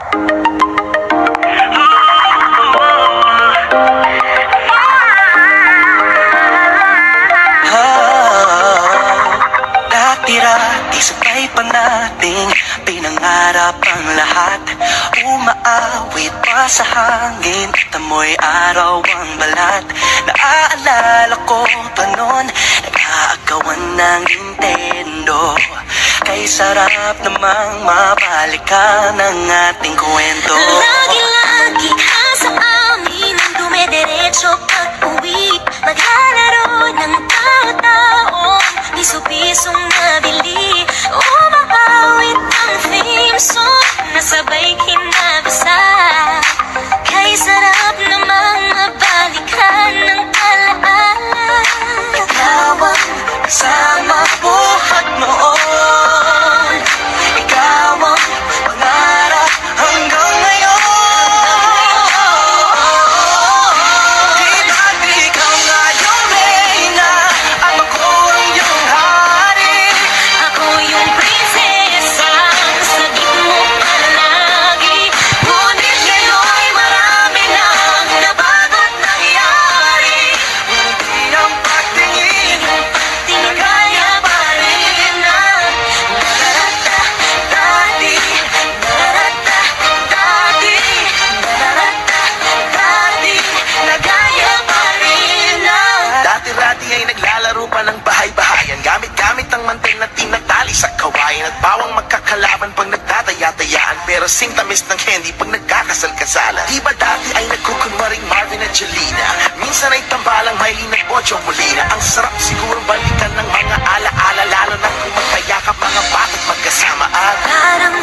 Dati-rati sabay pa nating pinangarap ang lahat. Umaawit pa sa hangin at amoy araw ang balat. Naaalala ko pa noon, nag-aagawan ng Nintendo. Kay sarap namang mabalikan ang ating kwento. Lagi-lagi ka sa amin, dumediretso pag-uwi. Maglalaro ng tao-taong piso-pisong nabili. Umaawit ang theme song, nasabay kinabasa. Kay sarap namang mabalikan ng alaala. Ikaw ang kasama buhat noon. Ikaw ang pangarap hanggang ngayon. Di ba't ikaw nga yung reyna at ako ang iyong hari? Ako yung prinsesa, sagip mo palagi. Ngunit ngayon'y marami nang nabago't nangyari. Hindi ang pagtingin, Tingin kaya pa rin na narata, dati, narata, dati, narata, dati, nagaya pa rin na. Dati-rati ay naglalaro pa ng bahay-bahayan, gamit-gamit ang mantel na tinatali sa kawayan, at bawang magkakalaban pag nagtataya-tayaan, pero sing tamis ng candy pag nagkakasal-kasalan. Di ba dati ay nagkukunwaring Marvin at Jelena? Minsan ay tambalang Maylene at Bocho Molina. Ang sarap sigurong balikan ng mga ala-ala, lalo na kung magkayakap mga bata't magkasama. At Parang